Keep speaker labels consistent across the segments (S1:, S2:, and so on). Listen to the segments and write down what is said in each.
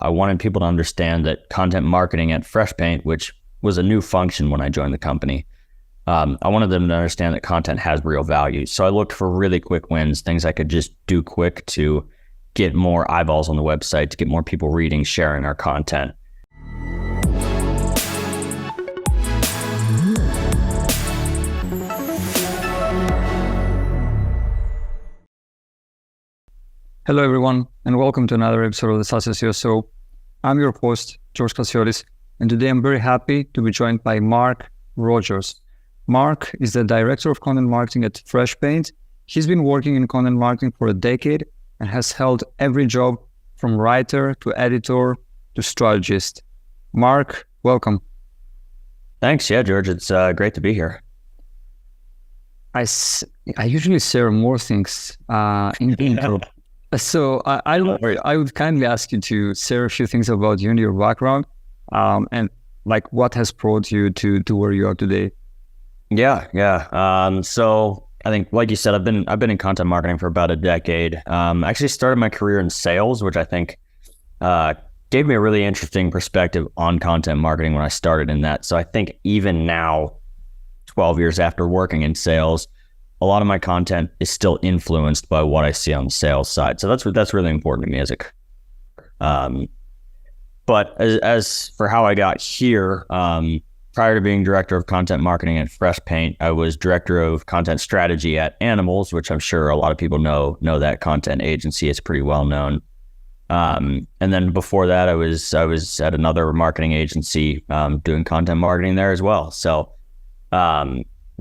S1: I wanted people to understand that content marketing at Freshpaint, which was a new function when I joined the company, I wanted them to understand that content has real value. So I looked for really quick wins, things I could just do quick to get more eyeballs on the website, to get more people reading, sharing our content.
S2: Hello, everyone, and welcome to another episode of the SaaS SEO Show. I'm your host, George Casiotis, and today I'm very happy to be joined by Mark Rogers. Mark is the Director of Content Marketing at Freshpaint. He's been working in content marketing for a decade and has held every job from writer to editor to strategist. Mark, welcome.
S1: Thanks. Yeah, George, it's great to be here.
S2: I usually share more things in the intro. So I would kindly ask you to share a few things about you and your background, and like what has brought you to where you are today.
S1: Yeah. So I think, like you said, I've been in content marketing for about a decade. I actually started my career in sales, which I think gave me a really interesting perspective on content marketing when I started in that. So I think even now, 12 years after working in sales, a lot of my content is still influenced by what I see on the sales side. So that's really important to me as a. But as for how I got here, prior to being director of content marketing at Freshpaint, I was director of content strategy at Animals, which I'm sure a lot of people know that content agency. It's pretty well known. And then before that, I was at another marketing agency doing content marketing there as well. So.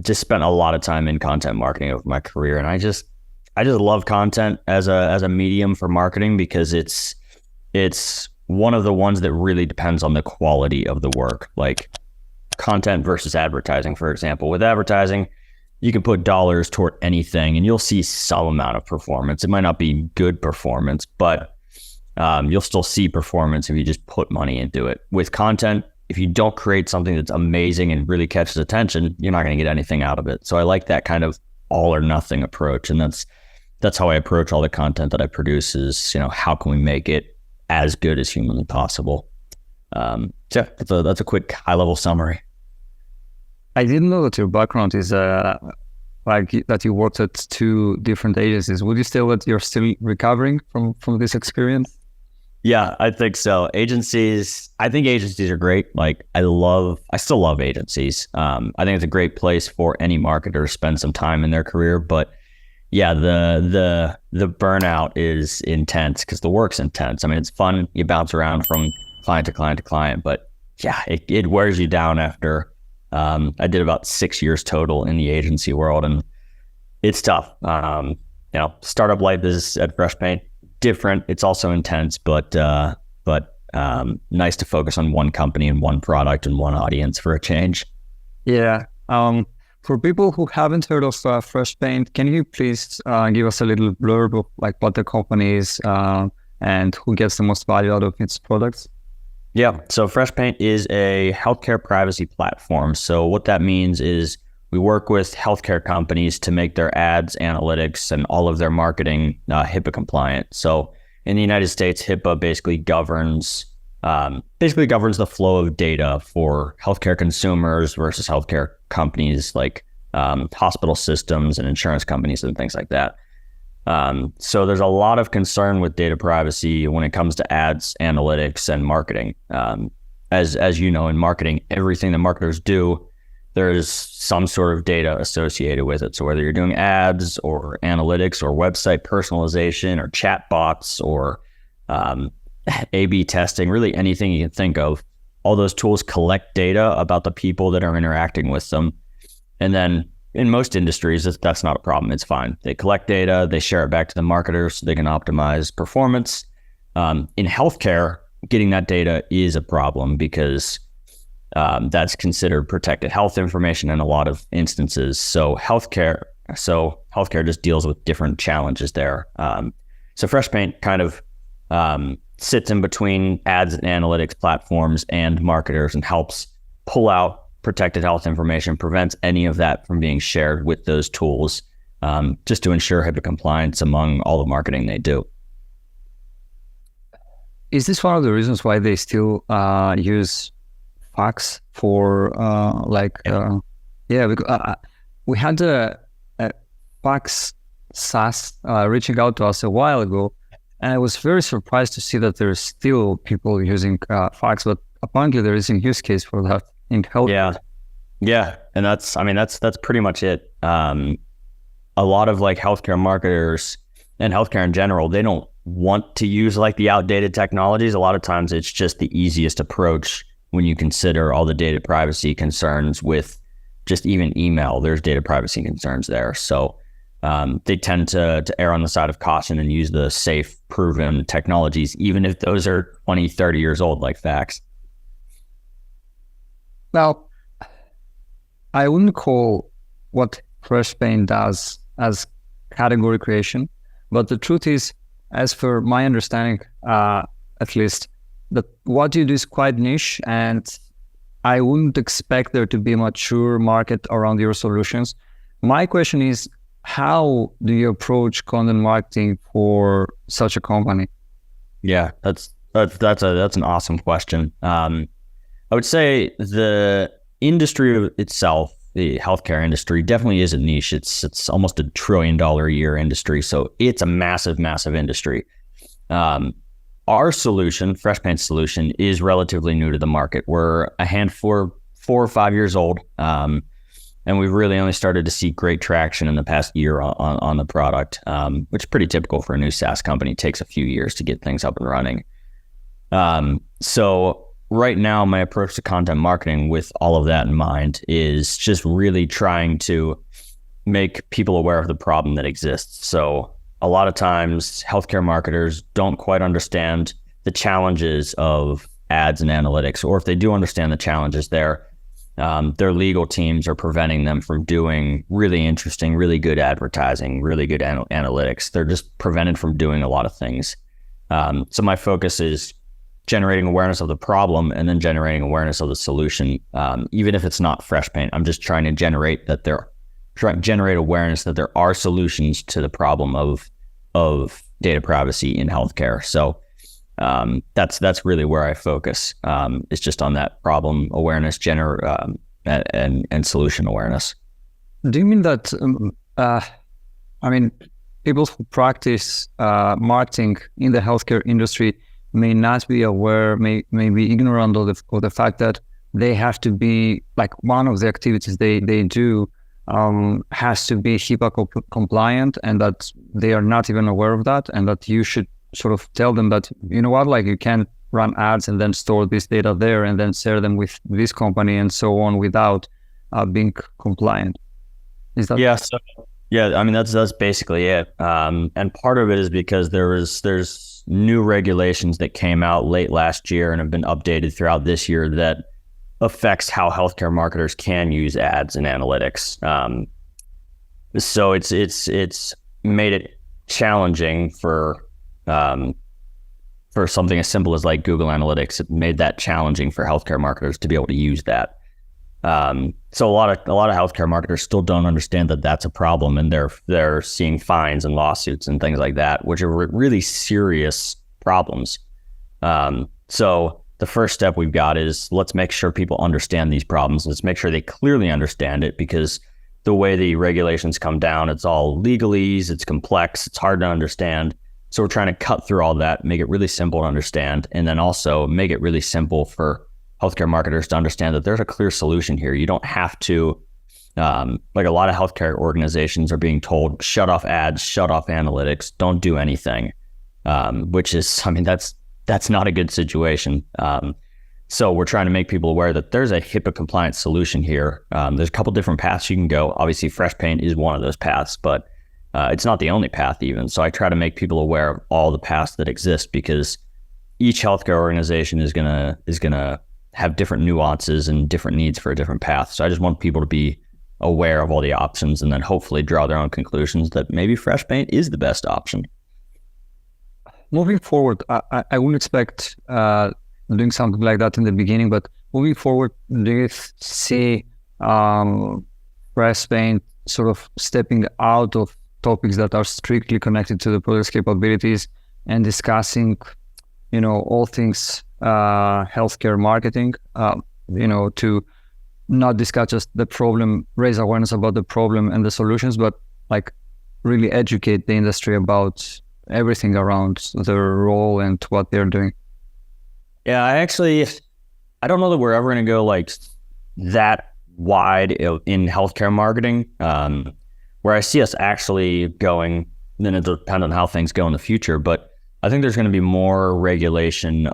S1: Just spent a lot of time in content marketing over my career, and I just love content as a medium for marketing because it's one of the ones that really depends on the quality of the work, like content versus advertising. For example, with advertising, you can put dollars toward anything and you'll see some amount of performance. It might not be good performance, but you'll still see performance if you just put money into it. With content, if you don't create something that's amazing and really catches attention, you're not going to get anything out of it. So I like that kind of all or nothing approach. And that's how I approach all the content that I produce is, how can we make it as good as humanly possible? So that's a quick high level summary.
S2: I didn't know that your background is like that you worked at two different agencies. Would you say that you're still recovering from this experience?
S1: Yeah, I think so. I think agencies are great. Like I still love agencies. I think it's a great place for any marketer to spend some time in their career. But yeah, the burnout is intense because the work's intense. I mean, it's fun. You bounce around from client to client to client, but yeah, it wears you down after. I did about 6 years total in the agency world, and it's tough. Startup life is at Freshpaint. Different. It's also intense, but nice to focus on one company and one product and one audience for a change.
S2: Yeah. For people who haven't heard of Freshpaint, can you please give us a little blurb of like what the company is and who gets the most value out of its products?
S1: Yeah. So Freshpaint is a healthcare privacy platform. So what that means is we work with healthcare companies to make their ads, analytics, and all of their marketing HIPAA compliant. So in the United States, HIPAA basically governs the flow of data for healthcare consumers versus healthcare companies like hospital systems and insurance companies and things like that. So there's a lot of concern with data privacy when it comes to ads, analytics, and marketing. As you know, in marketing, everything that marketers do, there's some sort of data associated with it. So whether you're doing ads or analytics or website personalization or chat bots or A/B testing, really anything you can think of, all those tools collect data about the people that are interacting with them. And then in most industries, that's not a problem. It's fine. They collect data, they share it back to the marketers so they can optimize performance. In healthcare, getting that data is a problem because that's considered protected health information in a lot of instances. So healthcare just deals with different challenges there. So Freshpaint kind of sits in between ads and analytics platforms and marketers and helps pull out protected health information, prevents any of that from being shared with those tools, just to ensure HIPAA compliance among all the marketing they do.
S2: is this one of the reasons why they still use fax for because we had a fax SaaS reaching out to us a while ago, and I was very surprised to see that there's still people using fax, but apparently there is a use case for that in health.
S1: Yeah, and that's pretty much it. A lot of like healthcare marketers and healthcare in general, they don't want to use like the outdated technologies. A lot of times it's just the easiest approach when you consider all the data privacy concerns with just even email. There's data privacy concerns there. So they tend to err on the side of caution and use the safe, proven technologies, even if those are 20, 30 years old, like fax.
S2: Now, I wouldn't call what Freshpaint does as category creation, but the truth is, as for my understanding, at least, that what you do is quite niche, and I wouldn't expect there to be a mature market around your solutions. My question is, how do you approach content marketing for such a company?
S1: Yeah, that's an awesome question. I would say the industry itself, the healthcare industry, definitely is a niche. It's almost $1 trillion a year industry, so it's a massive, massive industry. Our solution, Freshpaint's solution, is relatively new to the market. We're a handful, 4 or 5 years old, and we've really only started to see great traction in the past year on the product, which is pretty typical for a new SaaS company. It takes a few years to get things up and running. So right now, my approach to content marketing with all of that in mind is just really trying to make people aware of the problem that exists. So a lot of times healthcare marketers don't quite understand the challenges of ads and analytics, or if they do understand the challenges there, their legal teams are preventing them from doing really interesting, really good advertising, really good analytics. They're just prevented from doing a lot of things. So my focus is generating awareness of the problem and then generating awareness of the solution. Even if it's not Freshpaint, I'm just trying to generate awareness that there are solutions to the problem of data privacy in healthcare. So that's really where I focus. It's just on that problem awareness, and solution awareness.
S2: Do you mean that? People who practice marketing in the healthcare industry may not be aware, may be ignorant of the fact that they have to be, like, one of the activities they do has to be HIPAA compliant, and that they are not even aware of that, and that you should sort of tell them that, you know what, like, you can't run ads and then store this data there and then share them with this company and so on without being compliant. Is that?
S1: Yeah, that's basically it. And part of it is because there's new regulations that came out late last year and have been updated throughout this year that affects how healthcare marketers can use ads and analytics. So it's made it challenging for something as simple as like Google Analytics. It made that challenging for healthcare marketers to be able to use that. So a lot of healthcare marketers still don't understand that that's a problem, and they're seeing fines and lawsuits and things like that, which are really serious problems. So the first step we've got is, let's make sure people understand these problems. Let's make sure they clearly understand it, because the way the regulations come down, it's all legalese, it's complex, it's hard to understand. So we're trying to cut through all that, make it really simple to understand, and then also make it really simple for healthcare marketers to understand that there's a clear solution here. You don't have to, like a lot of healthcare organizations are being told, shut off ads, shut off analytics, don't do anything, which is, that's not a good situation. So we're trying to make people aware that there's a HIPAA compliant solution here. There's a couple different paths you can go. Obviously, Freshpaint is one of those paths, but it's not the only path even. So I try to make people aware of all the paths that exist, because each healthcare organization is gonna have different nuances and different needs for a different path. So I just want people to be aware of all the options and then hopefully draw their own conclusions that maybe Freshpaint is the best option.
S2: Moving forward, I wouldn't expect doing something like that in the beginning, but moving forward, do you see Freshpaint sort of stepping out of topics that are strictly connected to the product's capabilities and discussing all things healthcare marketing, to not discuss just the problem, raise awareness about the problem and the solutions, but like really educate the industry about everything around their role and what they're doing.
S1: Yeah, I don't know that we're ever going to go like that wide in healthcare marketing. Where I see us actually going, then it depends on how things go in the future, but I think there's going to be more regulation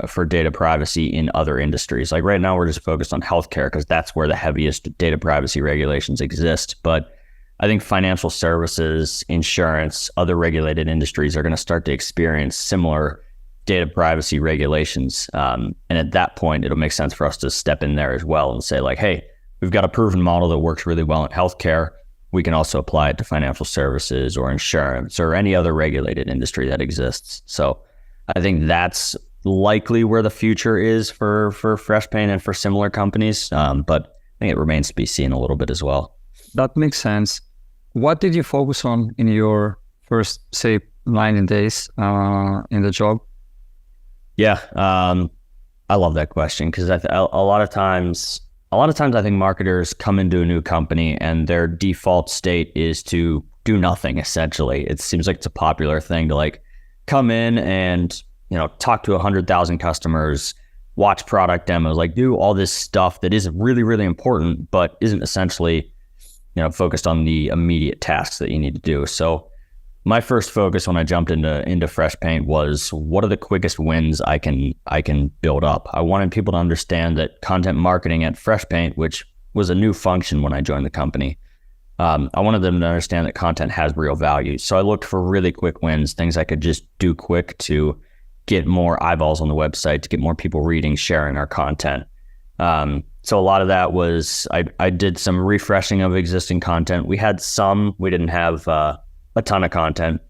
S1: for data privacy in other industries. Like right now, we're just focused on healthcare because that's where the heaviest data privacy regulations exist. But I think financial services, insurance, other regulated industries are going to start to experience similar data privacy regulations. And at that point, it'll make sense for us to step in there as well and say like, hey, we've got a proven model that works really well in healthcare. We can also apply it to financial services or insurance or any other regulated industry that exists. So I think that's likely where the future is for Freshpaint and for similar companies. But I think it remains to be seen a little bit as well.
S2: That makes sense. What did you focus on in your first, say, 90 days in the job?
S1: Yeah, I love that question because a lot of times I think marketers come into a new company and their default state is to do nothing, essentially. It seems like it's a popular thing to like come in and, talk to 100,000 customers, watch product demos, like do all this stuff that is really, really important, but isn't essentially, focused on the immediate tasks that you need to do. So my first focus when I jumped into Freshpaint was what are the quickest wins I can build up. I wanted people to understand that content marketing at Freshpaint, which was a new function when I joined the company, I wanted them to understand that content has real value. So I looked for really quick wins, things I could just do quick to get more eyeballs on the website, to get more people reading, sharing our content. So a lot of that was I did some refreshing of existing content. We didn't have a ton of content.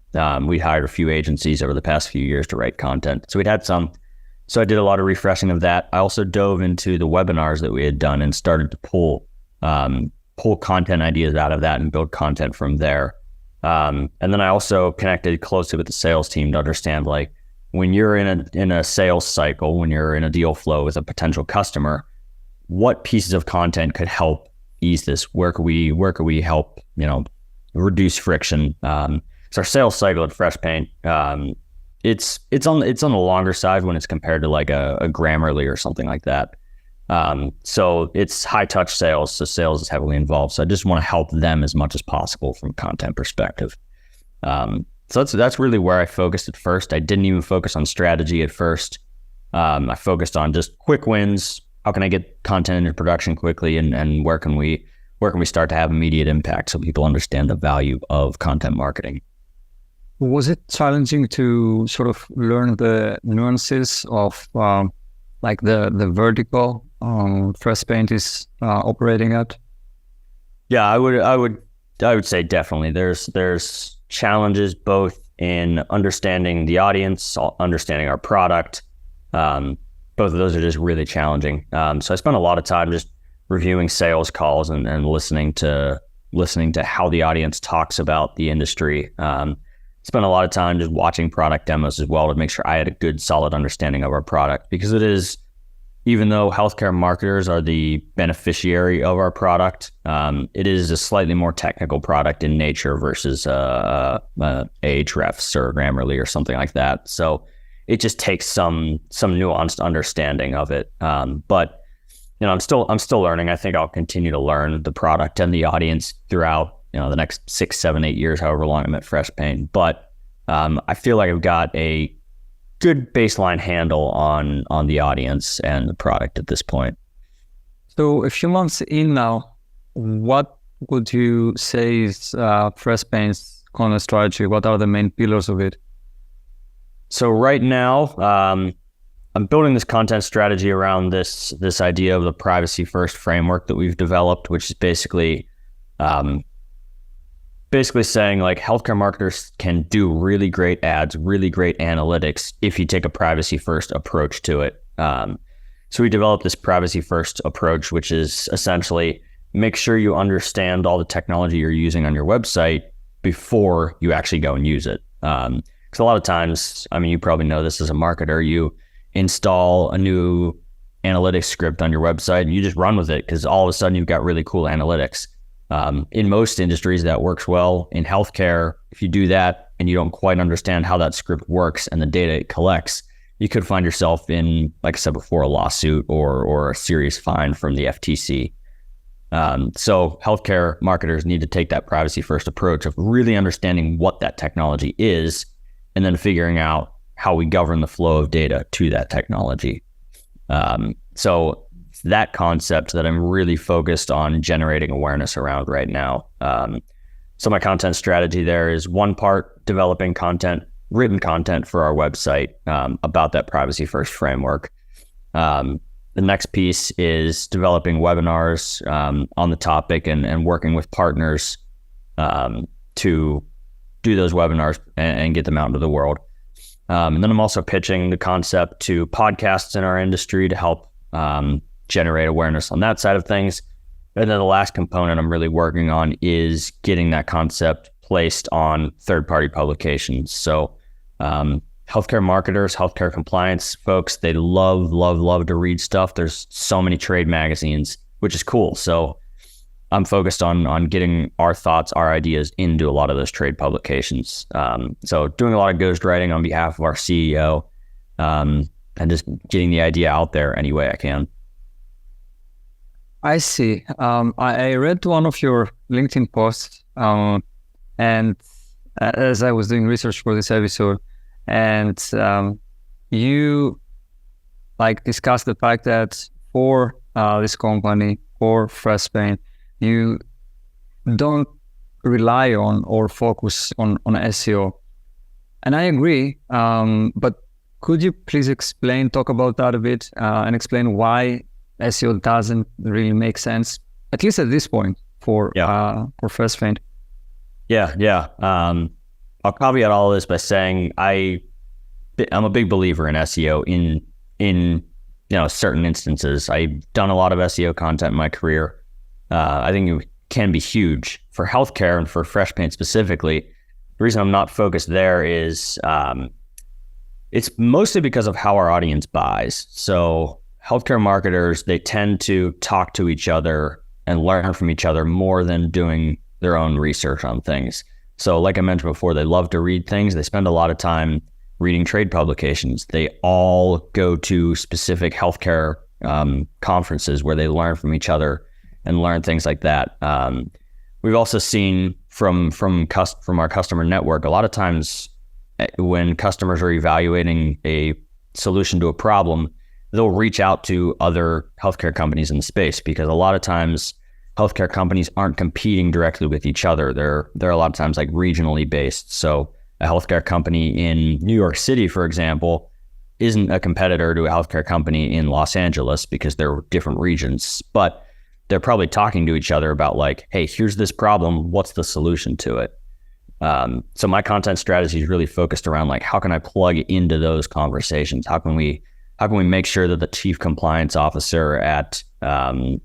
S1: We hired a few agencies over the past few years to write content. So we'd had some. So I did a lot of refreshing of that. I also dove into the webinars that we had done and started to pull content ideas out of that and build content from there. And then I also connected closely with the sales team to understand like when you're in a sales cycle, when you're in a deal flow with a potential customer, what pieces of content could help ease this? Where could we help, reduce friction? So our sales cycle at Freshpaint, it's on the longer side when it's compared to like a Grammarly or something like that. So it's high touch sales. So sales is heavily involved. So I just want to help them as much as possible from a content perspective. So that's really where I focused at first. I didn't even focus on strategy at first. I focused on just quick wins. How can I get content into production quickly, and where can we start to have immediate impact so people understand the value of content marketing?
S2: Was it challenging to sort of learn the nuances of like the vertical Freshpaint is operating at?
S1: Yeah, I would say definitely. There's challenges both in understanding the audience, understanding our product. Both of those are just really challenging. So I spent a lot of time just reviewing sales calls and listening to how the audience talks about the industry. Spent a lot of time just watching product demos as well to make sure I had a good, solid understanding of our product, because it is, even though healthcare marketers are the beneficiary of our product, it is a slightly more technical product in nature versus Ahrefs or Grammarly or something like that. So it just takes some nuanced understanding of it. But I'm still learning. I think I'll continue to learn the product and the audience throughout the next 6, 7, 8 years, however long I'm at Freshpaint. But I feel like I've got a good baseline handle on the audience and the product at this point.
S2: So a few months in now, what would you say is Freshpaint's content strategy? What are the main pillars of it?
S1: So right now, I'm building this content strategy around this idea of the privacy first framework that we've developed, which is basically saying like healthcare marketers can do really great ads, really great analytics if you take a privacy first approach to it. So we developed this privacy first approach, which is essentially make sure you understand all the technology you're using on your website before you actually go and use it. Because a lot of times, I mean, you probably know this as a marketer, you install a new analytics script on your website and you just run with it because all of a sudden you've got really cool analytics. In most industries that works well. In healthcare, if you do that and you don't quite understand how that script works and the data it collects, you could find yourself in, like I said before, a lawsuit or a serious fine from the FTC. So healthcare marketers need to take that privacy first approach of really understanding what that technology is and then figuring out how we govern the flow of data to that technology. So that concept that I'm really focused on generating awareness around right now. So my content strategy there is one part developing content, written content for our website about that privacy first framework. The next piece is developing webinars on the topic and working with partners to do those webinars and get them out into the world. And then I'm also pitching the concept to podcasts in our industry to help generate awareness on that side of things. And then the last component I'm really working on is getting that concept placed on third-party publications. So healthcare marketers, healthcare compliance folks, they love to read stuff. There's so many trade magazines, which is cool. So I'm focused on getting our thoughts, our ideas into a lot of those trade publications. So doing a lot of ghostwriting on behalf of our CEO and just getting the idea out there any way I can.
S2: I see. I read one of your LinkedIn posts, and as I was doing research for this episode, and you discussed the fact that for this company, for Freshpaint, you don't rely on or focus on SEO. And I agree, but could you please talk about that a bit and explain why SEO doesn't really make sense, at least at this point, for Freshpaint?
S1: Yeah. I'll caveat all of this by saying I'm a big believer in SEO in certain instances. I've done a lot of SEO content in my career. I think it can be huge for healthcare and for Freshpaint specifically. The reason I'm not focused there is it's mostly because of how our audience buys. So healthcare marketers, they tend to talk to each other and learn from each other more than doing their own research on things. So like I mentioned before, they love to read things. They spend a lot of time reading trade publications. They all go to specific healthcare conferences where they learn from each other and learn things like that. We've also seen from our customer network, a lot of times when customers are evaluating a solution to a problem, they'll reach out to other healthcare companies in the space because a lot of times healthcare companies aren't competing directly with each other. They're a lot of times regionally based. So a healthcare company in New York City, for example, isn't a competitor to a healthcare company in Los Angeles because they're different regions, but they're probably talking to each other about hey, here's this problem. What's the solution to it? So my content strategy is really focused around how can I plug into those conversations? How can we make sure that the chief compliance officer at NYU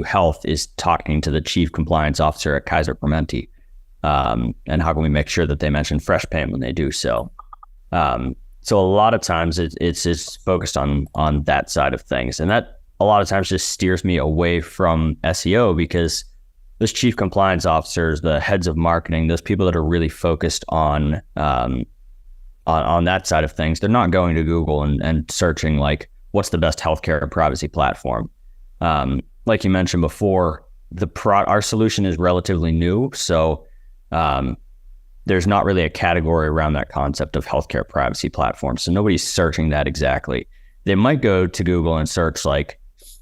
S1: Health is talking to the chief compliance officer at Kaiser Permanente? And how can we make sure that they mention Freshpaint when they do so? So a lot of times it's just focused on that side of things. And that a lot of times just steers me away from SEO because those chief compliance officers, the heads of marketing, those people that are really focused on that side of things, they're not going to Google and searching what's the best healthcare privacy platform. Like you mentioned before, our solution is relatively new, so there's not really a category around that concept of healthcare privacy platform. So nobody's searching that exactly. They might go to Google and search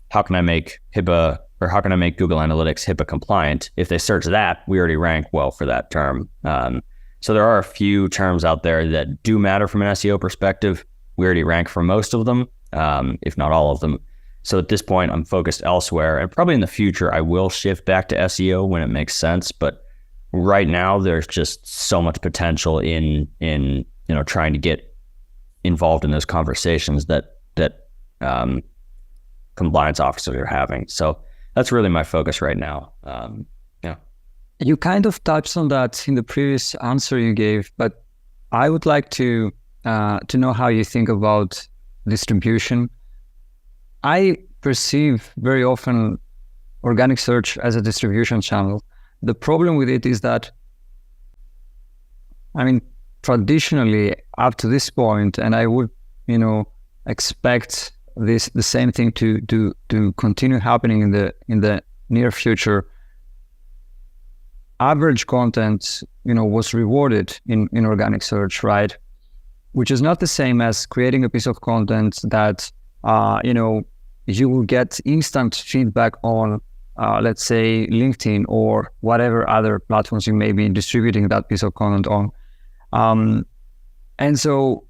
S1: how can I make HIPAA or how can I make Google Analytics HIPAA compliant? If they search that, we already rank well for that term. So there are a few terms out there that do matter from an SEO perspective. We already rank for most of them, if not all of them. So at this point, I'm focused elsewhere, and probably in the future, I will shift back to SEO when it makes sense. But right now, there's just so much potential in trying to get involved in those conversations that compliance officers are having. So that's really my focus right now.
S2: You kind of touched on that in the previous answer you gave, but I would like to know how you think about distribution. I perceive very often organic search as a distribution channel. The problem with it is that, I mean, traditionally up to this point, and I would, expect the same thing to continue happening in the near future. Average content, was rewarded in organic search, right? Which is not the same as creating a piece of content that, you will get instant feedback on, let's say, LinkedIn or whatever other platforms you may be distributing that piece of content on. And so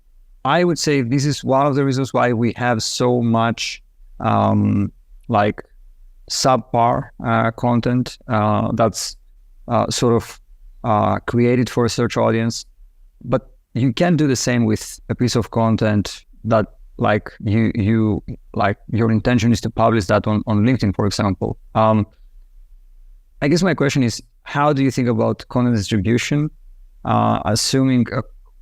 S2: I would say this is one of the reasons why we have so much like subpar content that's sort of created for a search audience. But you can do the same with a piece of content that like you like your intention is to publish that on LinkedIn, for example. I guess my question is, how do you think about content distribution, assuming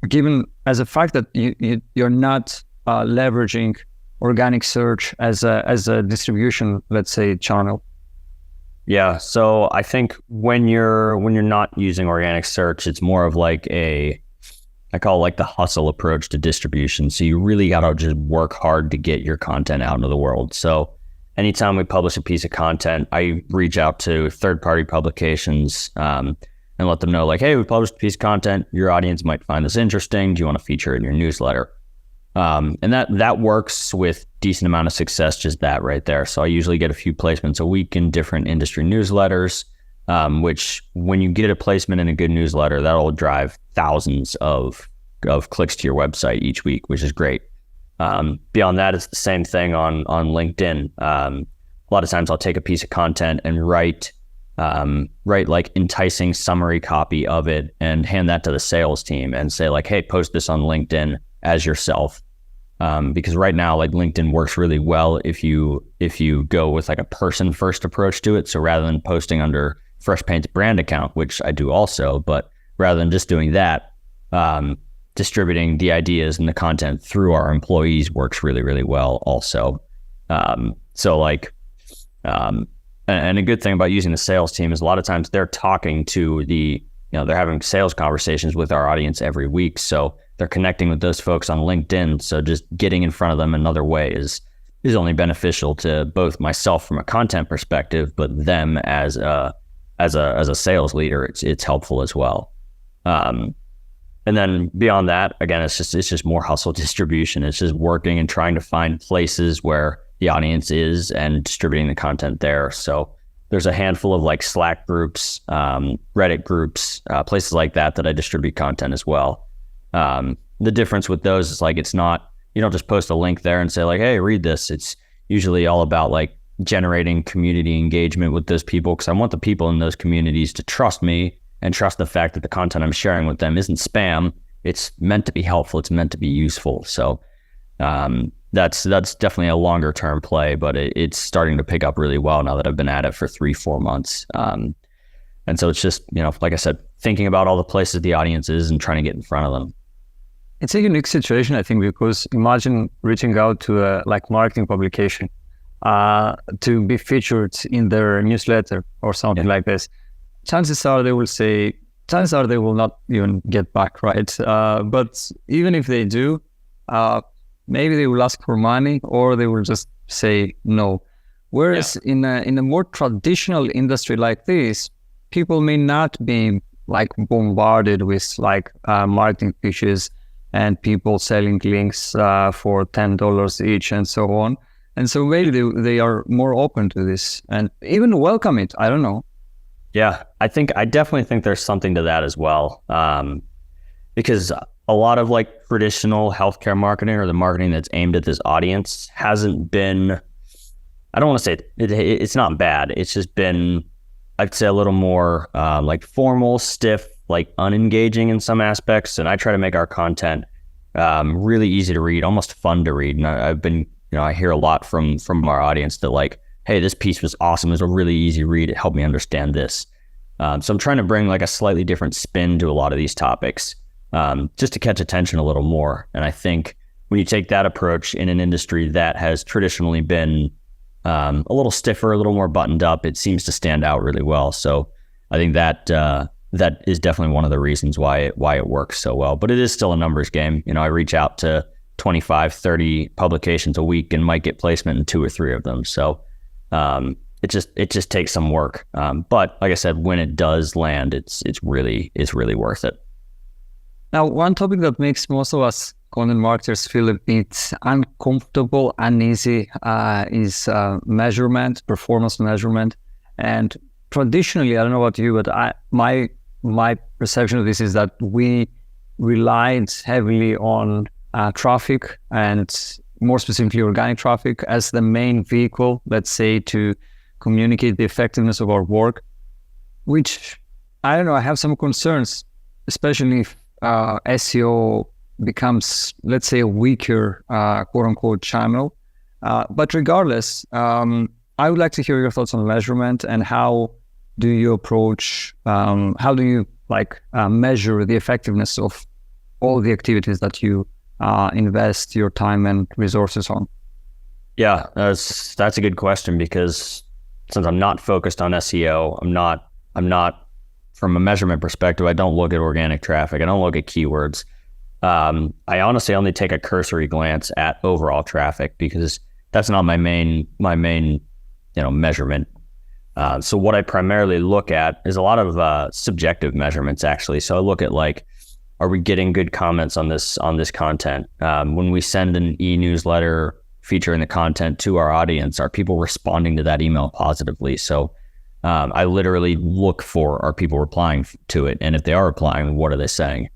S2: given as a fact that you're not leveraging organic search as a distribution, let's say, channel?
S1: Yeah, so I think when you're not using organic search, it's more of like I call it like the hustle approach to distribution. So you really got to just work hard to get your content out into the world. So anytime we publish a piece of content, I reach out to third-party publications and let them know like, hey, we published a piece of content. Your audience might find this interesting. Do you want to feature it in your newsletter? And that works with decent amount of success, just that right there. So I usually get a few placements a week in different industry newsletters, which when you get a placement in a good newsletter, that'll drive thousands of clicks to your website each week, which is great. Beyond that, it's the same thing on LinkedIn. A lot of times I'll take a piece of content and write like enticing summary copy of it and hand that to the sales team and say like, hey, post this on LinkedIn as yourself. Because right now, like LinkedIn works really well if you go with like a person first approach to it. So rather than posting under Freshpaint's brand account, which I do also, but rather than just doing that, distributing the ideas and the content through our employees works really, really well also. And a good thing about using the sales team is a lot of times they're talking to they're having sales conversations with our audience every week. So they're connecting with those folks on LinkedIn. So just getting in front of them another way is only beneficial to both myself from a content perspective, but them as a sales leader, it's helpful as well. And then beyond that, again, it's just more hustle distribution. It's just working and trying to find places where the audience is and distributing the content there. So there's a handful of like Slack groups, Reddit groups, places like that I distribute content as well. The difference with those is like, it's not, you don't just post a link there and say like, hey, read this. It's usually all about like generating community engagement with those people, because I want the people in those communities to trust me and trust the fact that the content I'm sharing with them isn't spam. It's meant to be helpful. It's meant to be useful. So that's definitely a longer term play, but it's starting to pick up really well now that I've been at it for 3-4 months. And so it's just, like I said, thinking about all the places the audience is and trying to get in front of them.
S2: It's a unique situation, I think, because imagine reaching out to a marketing publication to be featured in their newsletter or something like this. Chances are they will not even get back, right? But even if they do, maybe they will ask for money or they will just say no. Whereas in a more traditional industry like this, people may not be like bombarded with marketing pitches and people selling links for $10 each and so on. And so maybe they are more open to this and even welcome it. I don't know.
S1: Yeah, I definitely think there's something to that as well. Because a lot of like traditional healthcare marketing or the marketing that's aimed at this audience hasn't been, I don't want to say it's not bad. It's just been, I'd say, a little more like formal, stiff, like unengaging in some aspects. And I try to make our content really easy to read, almost fun to read. And I've been, I hear a lot from our audience that like, hey, this piece was awesome. It was a really easy read. It helped me understand this. So I'm trying to bring like a slightly different spin to a lot of these topics, just to catch attention a little more. And I think when you take that approach in an industry that has traditionally been a little stiffer, a little more buttoned up, it seems to stand out really well. So I think that that is definitely one of the reasons why it works so well. But it is still a numbers game. You know, I reach out to 25, 30 publications a week and might get placement in 2 or 3 of them. So it just takes some work. But like I said, when it does land, it's really worth it.
S2: Now, one topic that makes most of us content marketers feel a bit uncomfortable, uneasy, is measurement, performance measurement. And traditionally, I don't know about you, but my perception of this is that we relied heavily on traffic, and more specifically organic traffic, as the main vehicle, let's say, to communicate the effectiveness of our work, which, I don't know, I have some concerns, especially if SEO becomes, let's say, a weaker quote unquote channel. But regardless, I would like to hear your thoughts on measurement, and how do you approach, how do you measure the effectiveness of all the activities that you invest your time and resources on?
S1: Yeah, that's a good question, because since I'm not focused on SEO, I'm not from a measurement perspective, I don't look at organic traffic. I don't look at keywords. I honestly only take a cursory glance at overall traffic, because that's not my main measurement. So what I primarily look at is a lot of subjective measurements, actually. So I look at are we getting good comments on this content? When we send an e-newsletter featuring the content to our audience, are people responding to that email positively? So I literally look for, are people replying to it? And if they are replying, what are they saying?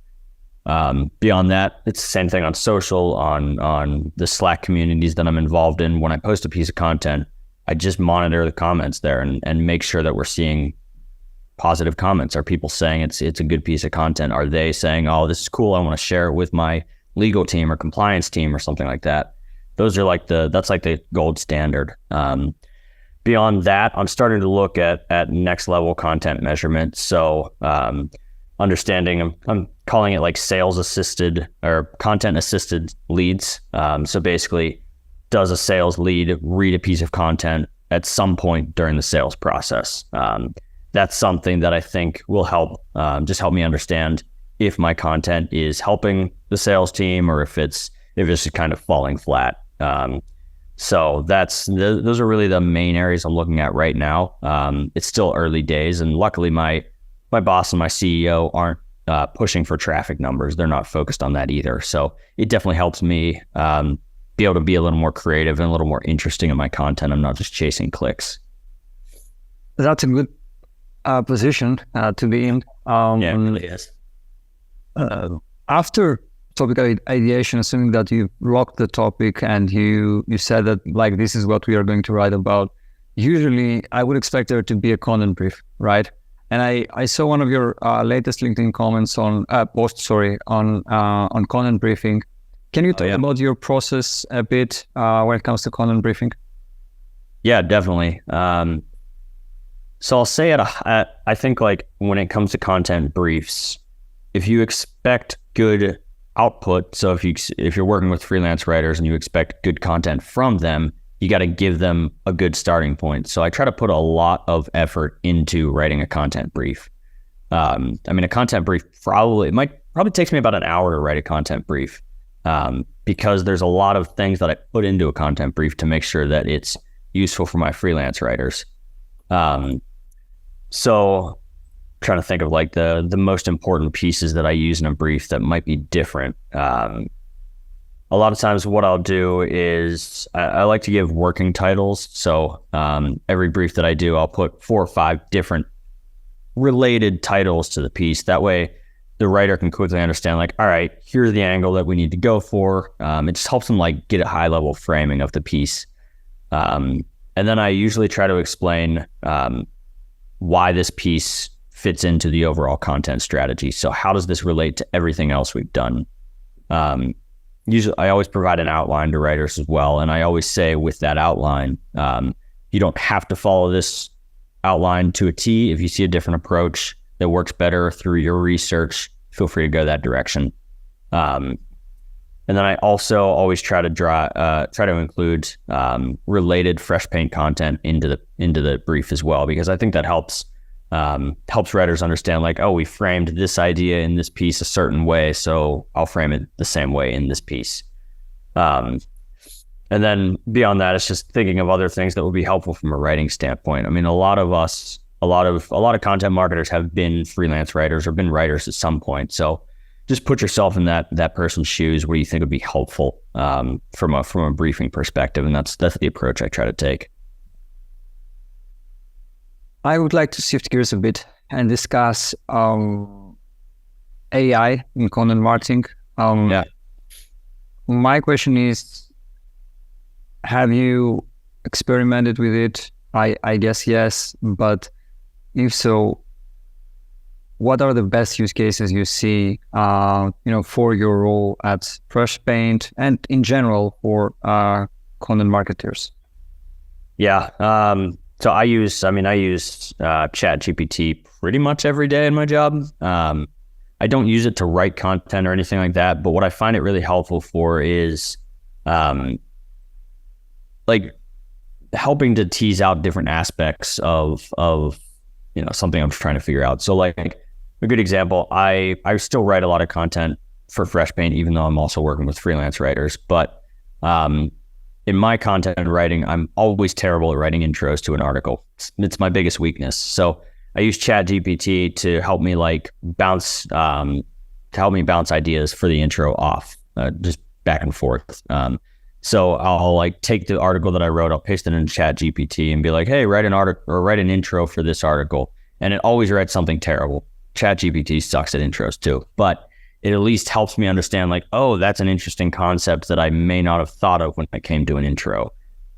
S1: Beyond that, it's the same thing on social, on the Slack communities that I'm involved in. When I post a piece of content, I just monitor the comments there and make sure that we're seeing positive comments. Are people saying it's a good piece of content? Are they saying, oh, this is cool, I want to share it with my legal team or compliance team or something like that? Those are that's like the gold standard. Beyond that, I'm starting to look at next level content measurement. So understanding, I'm calling it sales assisted or content assisted leads. So basically, does a sales lead read a piece of content at some point during the sales process? That's something that I think will help help me understand if my content is helping the sales team, or if it's just kind of falling flat. So those are really the main areas I'm looking at right now. It's still early days, and luckily my boss and my CEO aren't pushing for traffic numbers. They're not focused on that either. So it definitely helps me be able to be a little more creative and a little more interesting in my content. I'm not just chasing clicks.
S2: That's a good position to be in.
S1: Yeah, it really is.
S2: After topic ideation, assuming that you locked the topic and you said that this is what we are going to write about, usually I would expect there to be a content brief, right? And I saw one of your latest LinkedIn comments on content briefing. Can you talk about your process a bit when it comes to content briefing?
S1: Yeah, definitely. So I'll say I think when it comes to content briefs, if you expect good output, so if you're working with freelance writers and you expect good content from them, you got to give them a good starting point. So I try to put a lot of effort into writing a content brief. A content brief probably takes me about an hour to write a content brief, because there's a lot of things that I put into a content brief to make sure that it's useful for my freelance writers. So trying to think of the most important pieces that I use in a brief that might be different. A lot of times what I'll do is I like to give working titles. So every brief that I do, I'll put 4 or 5 different related titles to the piece. That way the writer can quickly understand all right, here's the angle that we need to go for. It just helps them get a high level framing of the piece. And then I usually try to explain why this piece fits into the overall content strategy. So how does this relate to everything else we've done? Usually I always provide an outline to writers as well. And I always say with that outline, you don't have to follow this outlined to a T. If you see a different approach that works better through your research, feel free to go that direction. And then I also always try to include related Freshpaint content into the brief as well, because I think that helps writers understand, like, oh, we framed this idea in this piece a certain way, so I'll frame it the same way in this piece. And then beyond that, it's just thinking of other things that would be helpful from a writing standpoint. I mean, a lot of content marketers have been freelance writers or been writers at some point. So just put yourself in that person's shoes where you think would be helpful from a briefing perspective, and that's the approach I try to take.
S2: I would like to shift gears a bit and discuss AI in content marketing. My question is, have you experimented with it? I guess yes, but if so, what are the best use cases you see, for your role at Freshpaint and in general for content marketers?
S1: Yeah. So I use ChatGPT pretty much every day in my job. I don't use it to write content or anything like that, but what I find it really helpful for is like helping to tease out different aspects of something I'm trying to figure out. So like a good example, I still write a lot of content for Freshpaint, even though I'm also working with freelance writers. But in my content writing, I'm always terrible at writing intros to an article. It's my biggest weakness. So I use ChatGPT to help me bounce ideas for the intro off, just back and forth. So I'll take the article that I wrote, I'll paste it in ChatGPT and be like, hey, write an article or write an intro for this article. And it always writes something terrible. ChatGPT sucks at intros too, but it at least helps me understand, like, oh, that's an interesting concept that I may not have thought of when I came to an intro.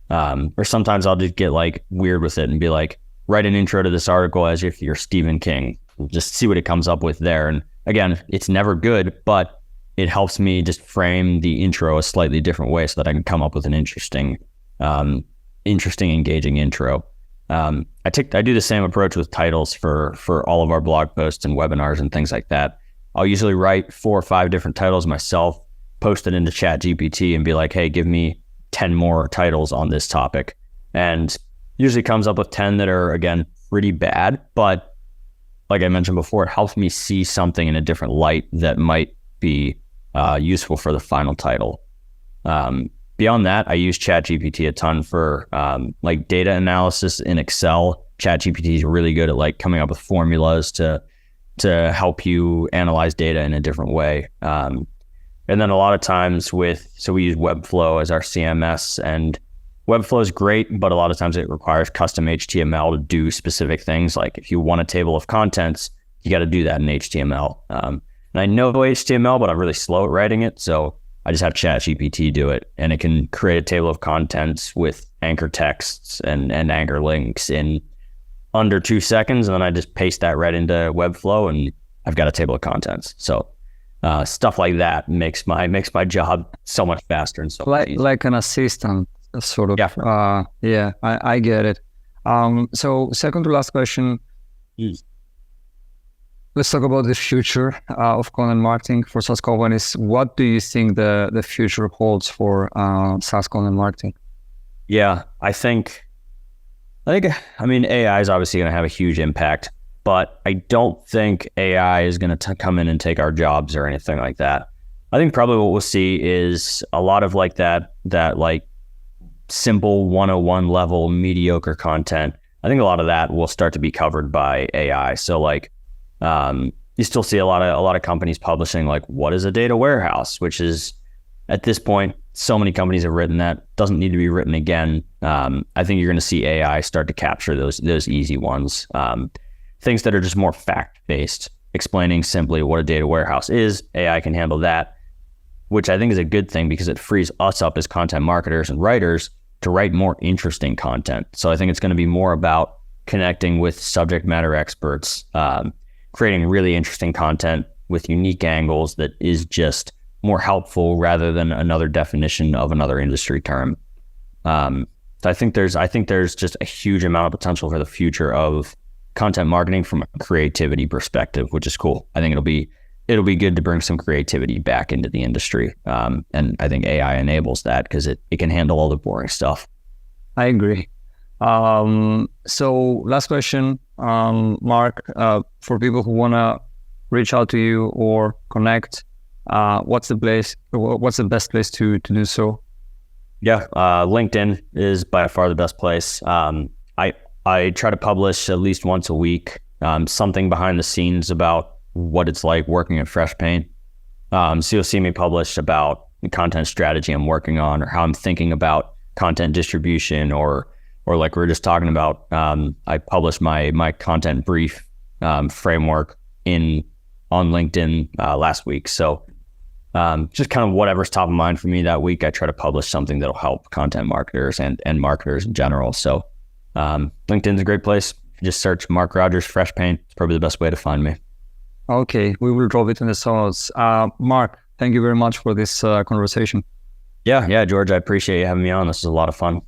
S1: Or sometimes I'll just get weird with it and be like, write an intro to this article as if you're Stephen King. Just see what it comes up with there. And again, it's never good, but it helps me just frame the intro a slightly different way so that I can come up with an interesting, engaging intro. I do the same approach with titles for all of our blog posts and webinars and things like that. I'll usually write 4 or 5 different titles myself, post it into ChatGPT and be like, hey, give me 10 more titles on this topic. And usually comes up with 10 that are, again, pretty bad. But like I mentioned before, it helps me see something in a different light that might be useful for the final title. Beyond that, I use ChatGPT a ton for data analysis in Excel. ChatGPT is really good at coming up with formulas to help you analyze data in a different way. And then a lot of times we use Webflow as our CMS, and Webflow is great, but a lot of times it requires custom HTML to do specific things. Like if you want a table of contents, you got to do that in HTML. And I know HTML, but I'm really slow at writing it. So I just have ChatGPT do it, and it can create a table of contents with anchor texts and anchor links in under 2 seconds. And then I just paste that right into Webflow and I've got a table of contents. So stuff like that makes my job so much faster and so much easier.
S2: Like an assistant, sort of. Yeah. I get it. So second to last question. Let's talk about the future of content marketing for SaaS companies. What do you think the future holds for SaaS content marketing?
S1: Yeah, I mean, AI is obviously going to have a huge impact, but I don't think AI is going to come in and take our jobs or anything like that. I think probably what we'll see is a lot of that simple 101 level mediocre content. I think a lot of that will start to be covered by AI. So you still see a lot of companies publishing what is a data warehouse, which is, at this point, so many companies have written that, doesn't need to be written again. I think you're going to see AI start to capture those easy ones, things that are just more fact-based, explaining simply what a data warehouse is. AI can handle that, which I think is a good thing because it frees us up as content marketers and writers to write more interesting content. So I think it's going to be more about connecting with subject matter experts, creating really interesting content with unique angles that is just more helpful rather than another definition of another industry term. So I think there's just a huge amount of potential for the future of content marketing from a creativity perspective, which is cool. I think it'll be good to bring some creativity back into the industry. And I think AI enables that because it can handle all the boring stuff.
S2: I agree. So last question, Mark, for people who want to reach out to you or connect, what's the best place to do so?
S1: Yeah, LinkedIn is by far the best place. I try to publish at least once a week, something behind the scenes about what it's like working at Freshpaint. So you'll see me publish about the content strategy I'm working on, or how I'm thinking about content distribution, or like we were just talking about, I published my content brief framework on LinkedIn last week. So just kind of whatever's top of mind for me that week, I try to publish something that'll help content marketers and marketers in general. So LinkedIn's a great place. Just search Mark Rogers Freshpaint. It's probably the best way to find me.
S2: Okay, we will drop it in the show notes. Mark, thank you very much for this conversation.
S1: Yeah, George, I appreciate you having me on. This is a lot of fun.